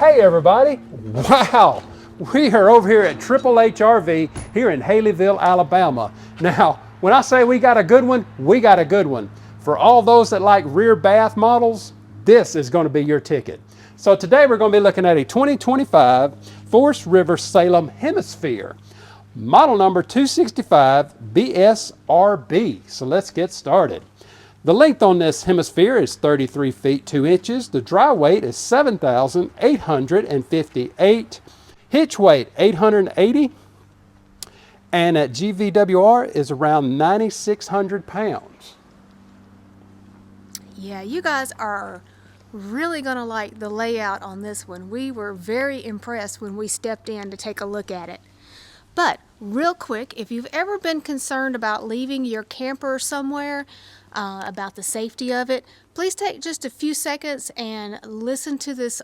Hey everybody! Wow! We are over here at Triple H RV here in Haleyville, Alabama. Now, when I say we got a good one, we got a good one. For all those that like rear bath models, this is going to be your ticket. So today we're going to be looking at a 2025 Forest River Salem Hemisphere, model number 265BSRB. So let's get started. The length on this Hemisphere is 33 feet 2 inches. The dry weight is 7,858. Hitch weight 880. And at GVWR is around 9,600 pounds. Yeah, you guys are really going to like the layout on this one. We were very impressed when we stepped in to take a look at it. But real quick, if you've ever been concerned about leaving your camper somewhere, about the safety of it, please take just a few seconds and listen to this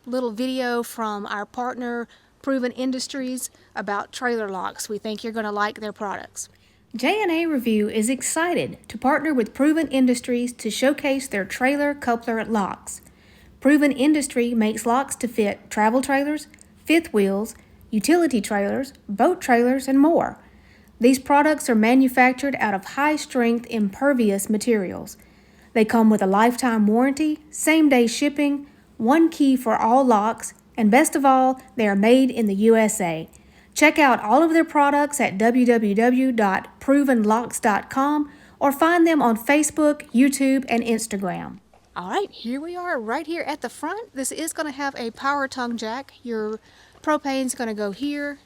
little video from our partner Proven Industries about trailer locks. We think you're going to like their products. Jandareview is excited to partner with Proven Industries to showcase their trailer coupler locks. Proven Industry makes locks to fit travel trailers, fifth wheels, utility trailers, boat trailers, and more. These products are manufactured out of high-strength impervious materials. They come with a lifetime warranty, same-day shipping, one key for all locks, and best of all, they are made in the USA. Check out all of their products at www.provenlocks.com or find them on Facebook, YouTube, and Instagram. All right, here we are right here at the front. This is going to have a power tongue jack. Your propane's going to go here.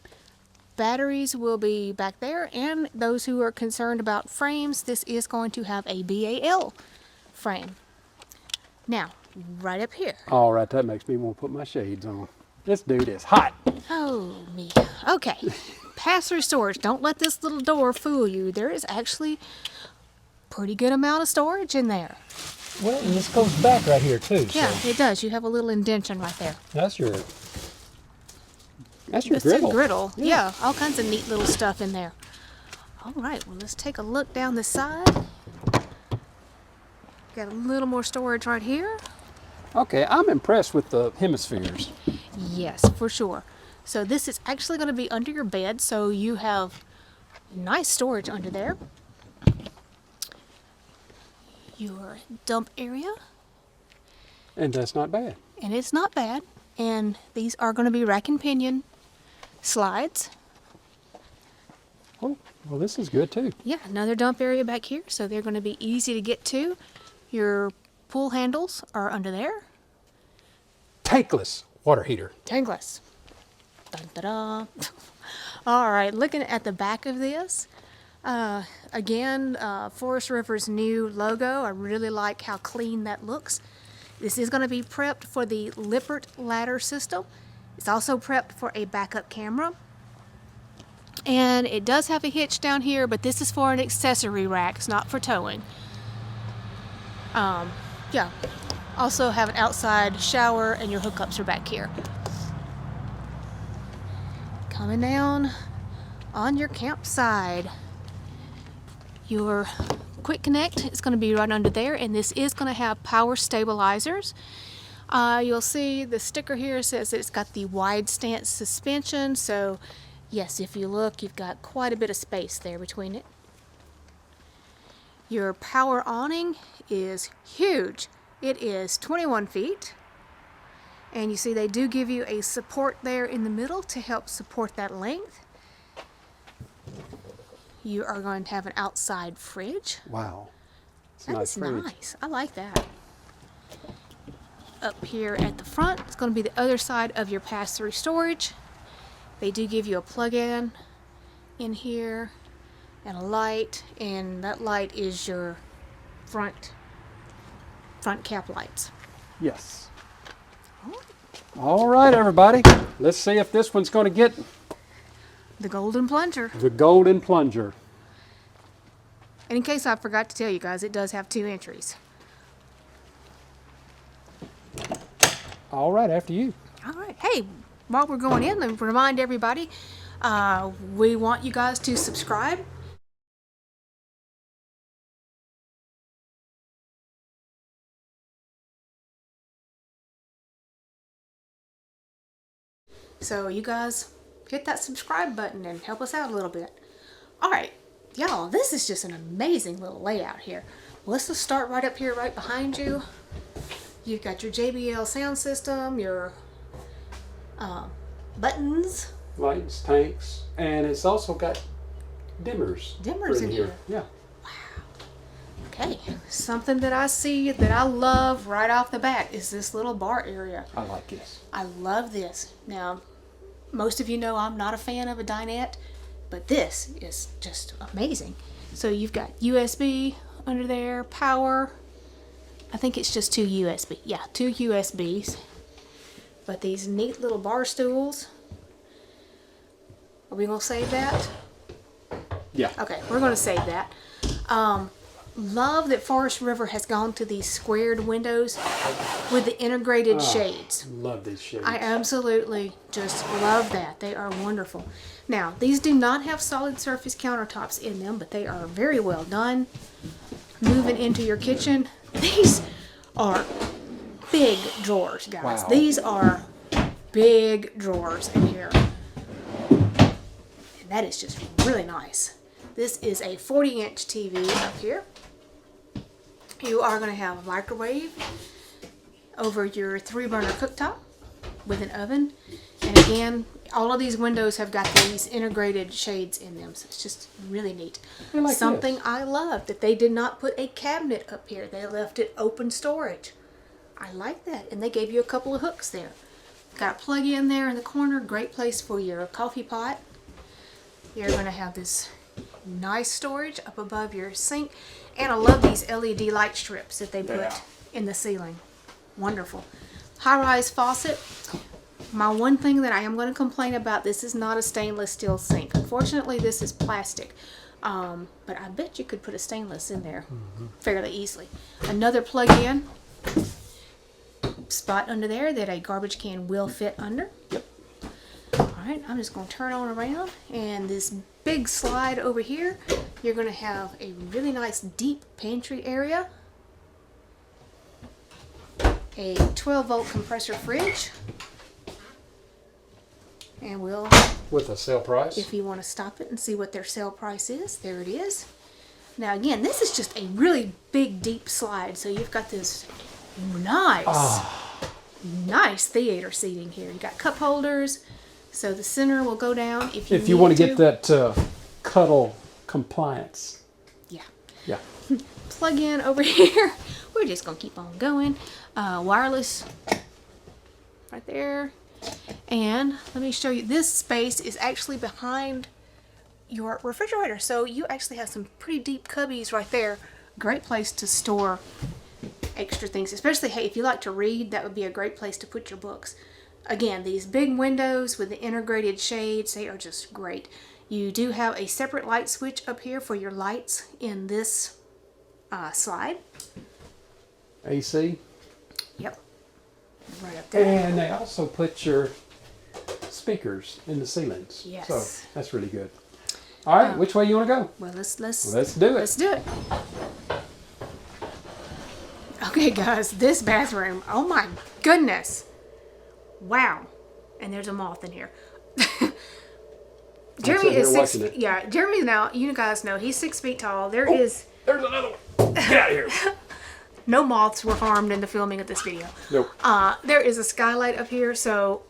Batteries will be back there, and those who are concerned about frames, this is going to have a BAL frame. Now, right up here. All right, that makes me want to put my shades on. This dude is hot. Oh, me. Okay. Pass-through storage. Don't let this little door fool you. There is actually a pretty good amount of storage in there. Well, and this goes back right here too. Yeah, so. it does. You have a little indentation right there. That's your It's griddle. a griddle. Yeah, all kinds of neat little stuff in there. All right, well, let's take a look down the side. Got a little more storage right here. Okay, I'm impressed with the hemispheres. Yes, for sure. So this is actually going to be under your bed, so you have nice storage under there. Your dump area. And that's not bad. And it's not bad. And these are going to be rack and pinion slides. Oh, well, this is good too. Yeah, another dump area back here, so they're going to be easy to get to. Your pull handles are under there. Tankless water heater. Tankless. Dun, da, da. All right, looking at the back of this, again, Forest River's new logo. I really like how clean that looks. This is going to be prepped for the Lippert ladder system. It's also prepped for a backup camera. And it does have a hitch down here, but this is for an accessory rack. It's not for towing. Yeah. Also have an outside shower, and your hookups are back here. Coming down on your campsite, your quick connect is going to be right under there, and this is going to have power stabilizers. You'll see the sticker here says that it's got the wide stance suspension, so yes, if you look, you've got quite a bit of space there between it. Your power awning is huge. It is 21 feet. And you see they do give you a support there in the middle to help support that length. You are going to have an outside fridge. Wow. It's That is nice. I like that. Up here at the front, it's going to be the other side of your pass-through storage. They do give you a plug-in in here and a light, and that light is your front cap lights. Yes. All right, everybody. Let's see if this one's going to get The golden plunger. the golden plunger. And in case I forgot to tell you guys, it does have 2 entries. All right, after you. All right. Hey, while we're going in, let me remind everybody, we want you guys to subscribe. So you guys hit that subscribe button and help us out a little bit. All right, y'all, this is just an amazing little layout here. Let's just start right up here, right behind you. You've got your JBL sound system, your buttons. Lights, tanks, and it's also got dimmers. Dimmers in here. Yeah. Okay, something that I see that I love right off the bat is this little bar area. I like this. I love this. Now, most of you know I'm not a fan of a dinette, but this is just amazing. So you've got USB under there, power. I think it's just 2 USB. Yeah, 2 USBs. But these neat little bar stools. Are we going to save that? Yeah. Okay, we're going to save that. Love that Forest River has gone to these squared windows with the integrated shades. Love these shades. I absolutely just love that. They are wonderful. Now, these do not have solid surface countertops in them, but they are very well done. Moving into your kitchen, these are big drawers, guys. Wow. These are big drawers in here. And that is just really nice. This is a 40-inch TV up here. You are going to have a microwave over your 3-burner cooktop with an oven. And again, all of these windows have got these integrated shades in them, so it's just really neat. Like Something this. I love that they did not put a cabinet up here. They left it open storage. I like that. And they gave you a couple of hooks there. Got a plug in there in the corner. Great place for your coffee pot. You're going to have this nice storage up above your sink. And I love these LED light strips that they put in the ceiling. Wonderful. High-rise faucet. My one thing that I am going to complain about, this is not a stainless steel sink. Unfortunately, this is plastic. But I bet you could put a stainless in there fairly easily. Another plug-in spot under there that a garbage can will fit under. Yep. Alright, I'm just going to turn on around, and this big slide over here, you're going to have a really nice deep pantry area, a 12-volt compressor fridge, and we'll, With a sale price. if you want to stop it and see what their sale price is, there it is. Now again, this is just a really big deep slide, so you've got this nice nice theater seating here. You got cup holders, so the center will go down if you want to need get that cuddle compliance. Yeah. Yeah. Plug in over here. We're just gonna keep on going. Wireless right there. And let me show you, this space is actually behind your refrigerator, so you actually have some pretty deep cubbies right there. Great place to store extra things, especially, hey, if you like to read, that would be a great place to put your books. Again, these big windows with the integrated shades, they are just great. You do have a separate light switch up here for your lights in this slide. AC. Yep. Right up there. And they also put your speakers in the ceilings. Yes. So that's really good. All right, which way you want to go? Well, let's do it. Let's do it. Okay, guys, this bathroom. Oh my goodness! Wow. And there's a moth in here. Jeremy is here 6. watching it. Yeah, Jeremy now. You guys know he's 6 feet tall. There is There's another one. Get out of here. no moths were harmed in the filming of this video. Nope. There is a skylight up here, so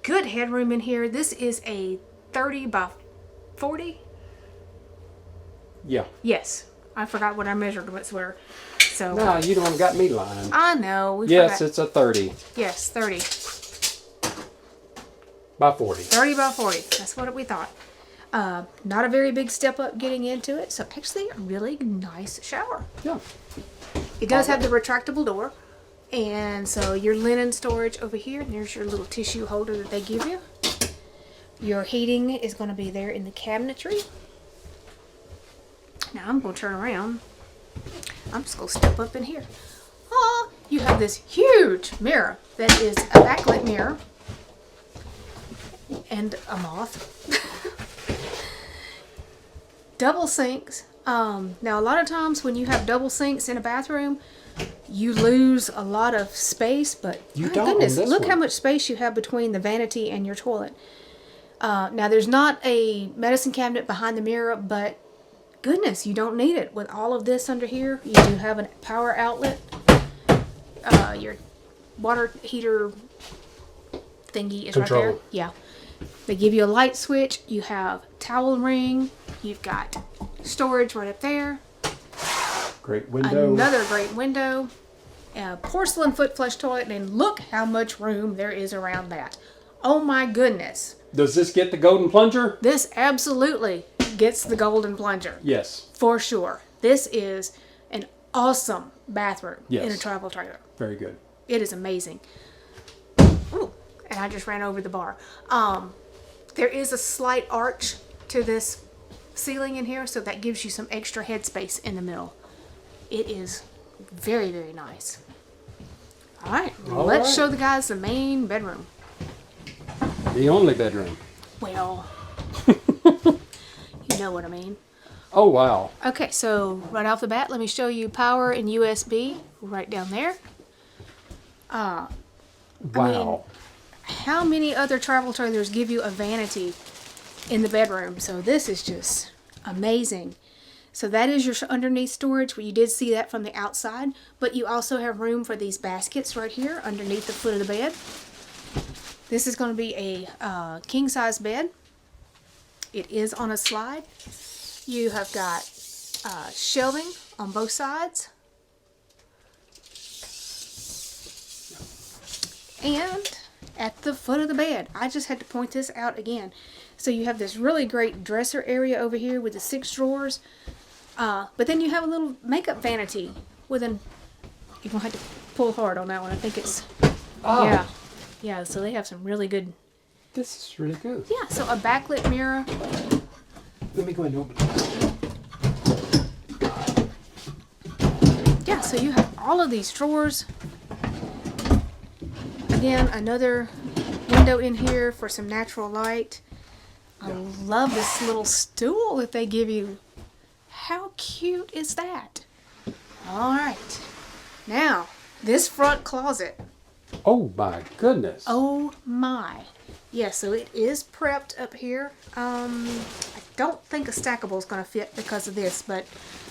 good headroom in here. This is a 30 by 40. Yeah. Yes, I forgot what our measurements were. So No, you don't got me lying. I know. We Yes, forgot. it's a 30 Yes, 30. by 40. 30 by 40. That's what we thought. Not a very big step up getting into it. So actually a really nice shower. Yeah. It does have the retractable door. And so your linen storage over here. And there's your little tissue holder that they give you. Your heating is going to be there in the cabinetry. Now I'm going to turn around. I'm just going to step up in here. Oh, you have this huge mirror that is a backlit mirror. And a moth. Double sinks. Now a lot of times when you have double sinks in a bathroom, you lose a lot of space, but You my don't on goodness, this look one. how much space you have between the vanity and your toilet. Now, there's not a medicine cabinet behind the mirror, but goodness, you don't need it. With all of this under here, you do have a power outlet. Your water heater thingy is Control. right there. Yeah. They give you a light switch. You have towel ring. You've got storage right up there. Great window. Another great window. A porcelain foot flush toilet, and look how much room there is around that. Oh my goodness. Does this get the golden plunger? This absolutely gets the golden plunger. Yes. For sure. This is an awesome bathroom in a Yes. travel trailer. Very good. It is amazing. Ooh, and I just ran over the bar. There is a slight arch to this ceiling in here, so that gives you some extra headspace in the middle. It is very, very nice. All right, let's show the guys the main bedroom. The only bedroom. Well, you know what I mean. Oh, wow. Okay, so right off the bat, let me show you power and USB right down there. Wow. How many other travel trailers give you a vanity in the bedroom? So this is just amazing. So that is your underneath storage, where you did see that from the outside, but you also have room for these baskets right here underneath the foot of the bed. This is going to be a king size bed. It is on a slide. You have got shelving on both sides. And at the foot of the bed, I just had to point this out again. So you have this really great dresser area over here with the 6 drawers. But then you have a little makeup vanity with an, you're going to have to pull hard on that one. I think it's, Oh, yeah, so they have some really good, this is really good. yeah, so a backlit mirror. Let me go ahead and open it. Yeah, so you have all of these drawers. Again, another window in here for some natural light. I love this little stool that they give you. How cute is that? All right. Now, this front closet. Oh, my goodness. Oh my. Yeah, so it is prepped up here. I don't think a stackable is going to fit because of this, but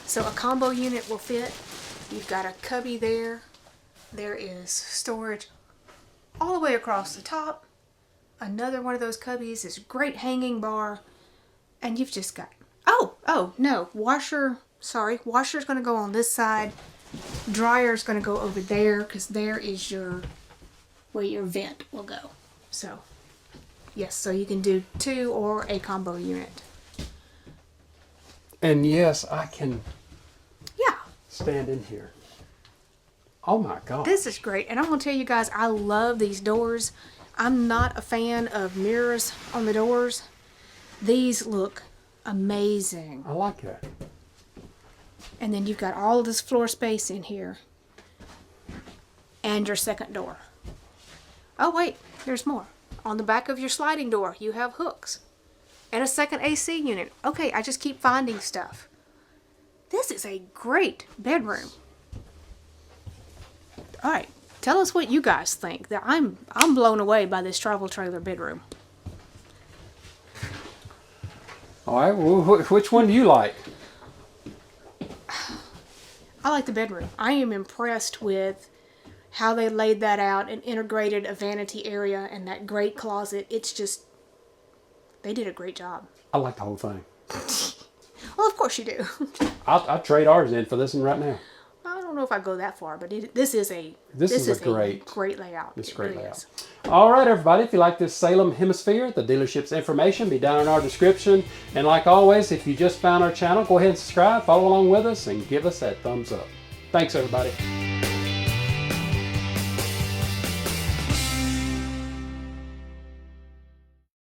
so a combo unit will fit. You've got a cubby there. There is storage all the way across the top. Another one of those cubbies is great hanging bar. And you've just got, oh, no, washer, sorry, washer's going to go on this side. Dryer's going to go over there, because there is where your vent will go. So, yes, so you can do 2 or a combo unit. And yes, I can Yeah, stand in here. Oh, my God. this is great. And I'm going to tell you guys, I love these doors. I'm not a fan of mirrors on the doors. These look amazing. I like that. And then you've got all of this floor space in here. And your second door. Oh wait, there's more. On the back of your sliding door, you have hooks. And a second AC unit. Okay, I just keep finding stuff. This is a great bedroom. Alright, tell us what you guys think. I'm blown away by this travel trailer bedroom. All right, well, which one do you like? I like the bedroom. I am impressed with how they laid that out and integrated a vanity area and that great closet. It's just, they did a great job. I like the whole thing. Well, of course you do. I'll trade ours in for this one right now. I don't know if I go that far, but this is a great layout. It's a It great really layout. is. All right, everybody, if you like this Salem Hemisphere, the dealership's information be down in our description. And like always, if you just found our channel, go ahead and subscribe, follow along with us, and give us that thumbs up. Thanks, everybody.